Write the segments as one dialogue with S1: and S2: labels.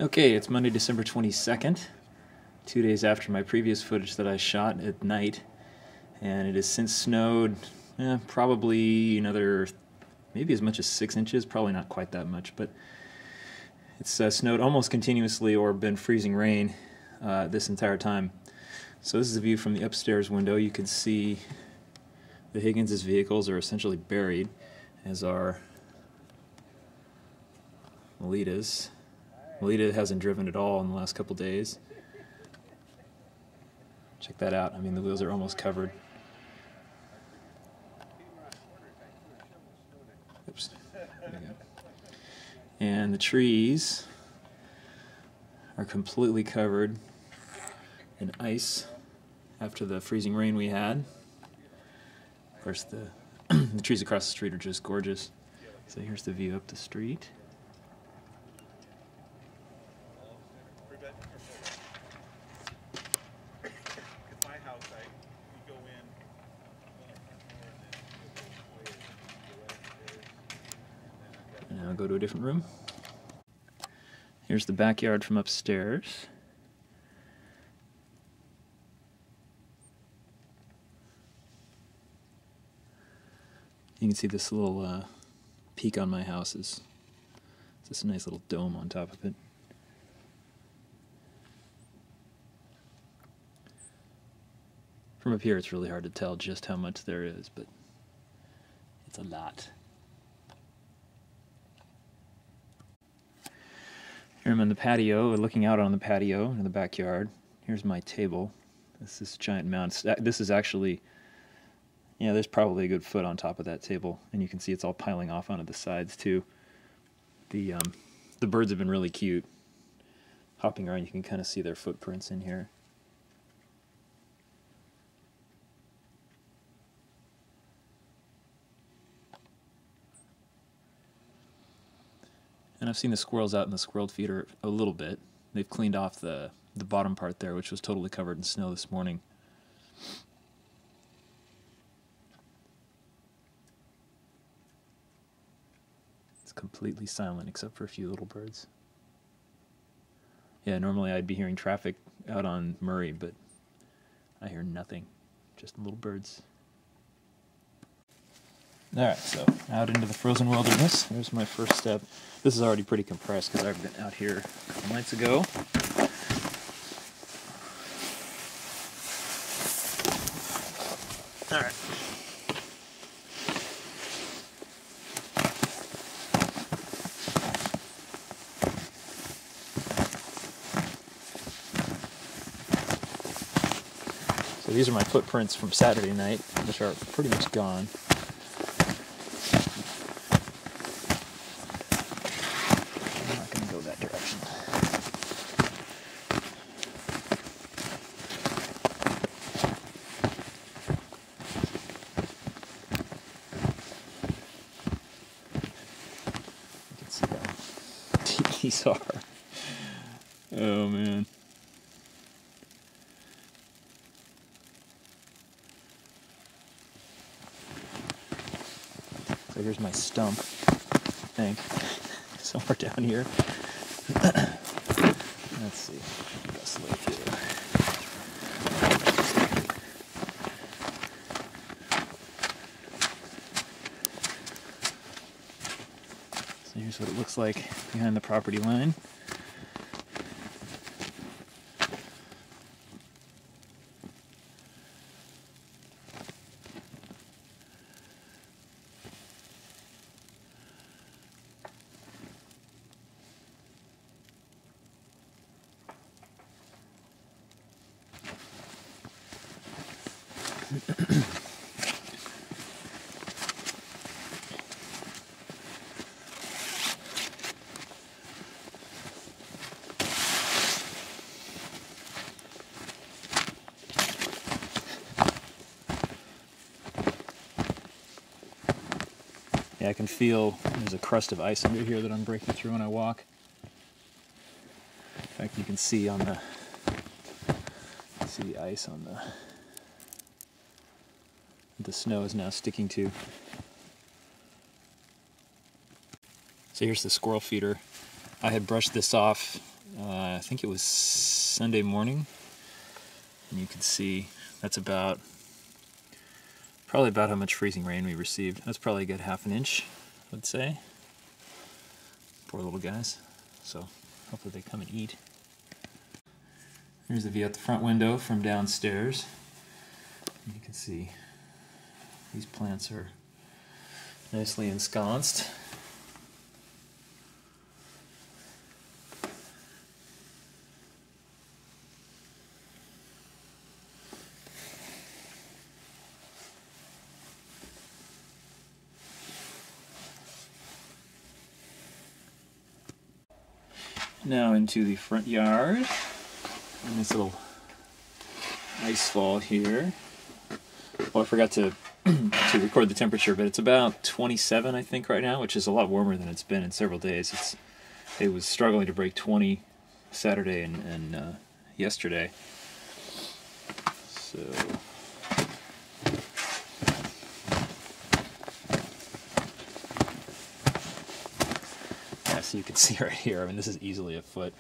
S1: Okay, it's Monday, December 22nd, 2 days after my previous footage that I shot at night, and it has since snowed probably another, maybe as much as 6 inches, probably not quite that much, but it's snowed almost continuously or been freezing rain this entire time. So this is a view from the upstairs window. You can see the Higgins' vehicles are essentially buried, as are Melita's. Melita hasn't driven at all in the last couple days. Check that out. I mean, the wheels are almost covered. Oops. There we go. And the trees are completely covered in ice after the freezing rain we had. Of course, the trees across the street are just gorgeous. So here's the view up the street. And I'll go to a different room. Here's the backyard from upstairs. You can see this little peak on my house is just a nice little dome on top of it. From up here it's really hard to tell just how much there is, but it's a lot. Here I'm on the patio, looking out on the patio in the backyard. Here's my table. This is giant mound. This is actually, yeah, there's probably a good foot on top of that table, and you can see it's all piling off onto the sides too. The birds have been really cute. Hopping around, you can kind of see their footprints in here. And I've seen the squirrels out in the squirrel feeder a little bit. They've cleaned off the bottom part there, which was totally covered in snow this morning. It's completely silent except for a few little birds. Yeah, normally I'd be hearing traffic out on Murray, but I hear nothing, just little birds. Alright, so out into the frozen wilderness. There's my first step. This is already pretty compressed because I've been out here a couple nights ago. Alright. So these are my footprints from Saturday night, which are pretty much gone. These are. Oh man. So here's my stump, I think, somewhere down here. Let's see. Best way through. So here's what it looks like behind the property line. Yeah, I can feel there's a crust of ice under here that I'm breaking through when I walk. In fact, you can see on the ice on the snow is now sticking to. So here's the squirrel feeder. I had brushed this off I think it was Sunday morning, and you can see that's probably about how much freezing rain we received. That's probably a good half an inch, I'd say. Poor little guys. So hopefully they come and eat. Here's the view out the front window from downstairs. You can see these plants are nicely ensconced. Now into the front yard, and this little ice fall here. Well, I forgot to to record the temperature, but it's about 27, I think, right now, which is a lot warmer than it's been in several days. It was struggling to break 20 Saturday and yesterday. So yeah, so you can see right here. I mean, this is easily a foot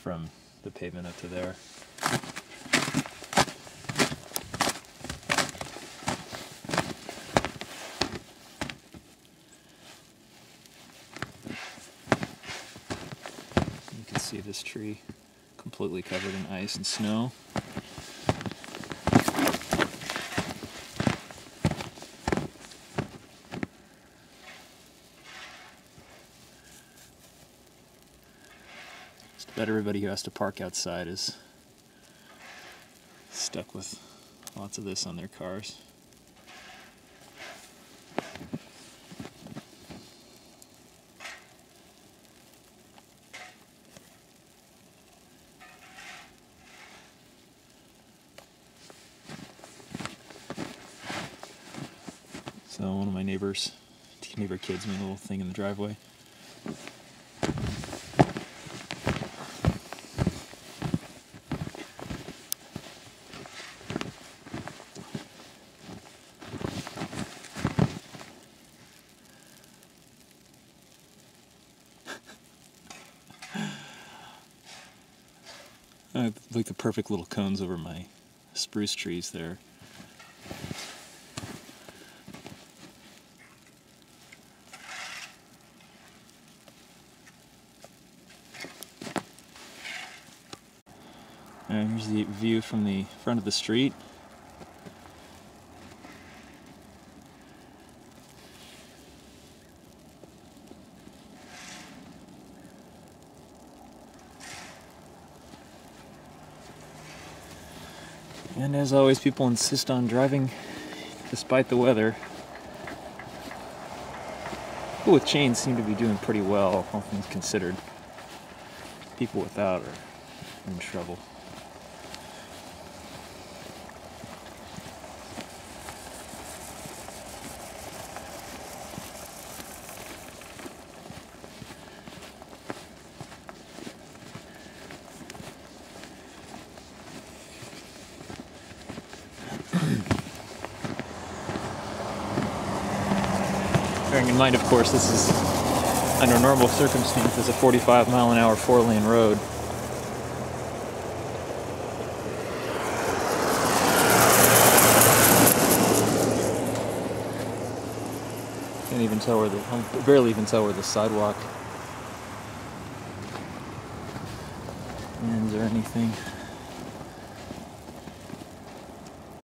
S1: from the pavement up to there. See this tree completely covered in ice and snow. Just about everybody who has to park outside is stuck with lots of this on their cars. So one of my neighbor kids made a little thing in the driveway. Like the perfect little cones over my spruce trees there. Here's the view from the front of the street. And as always, people insist on driving despite the weather. People with chains seem to be doing pretty well, all things considered. People without are in trouble. Bearing in mind, of course, this is, under normal circumstances, a 45-mile-an-hour 4-lane road. Can't even tell where barely even tell where the sidewalk ends or anything.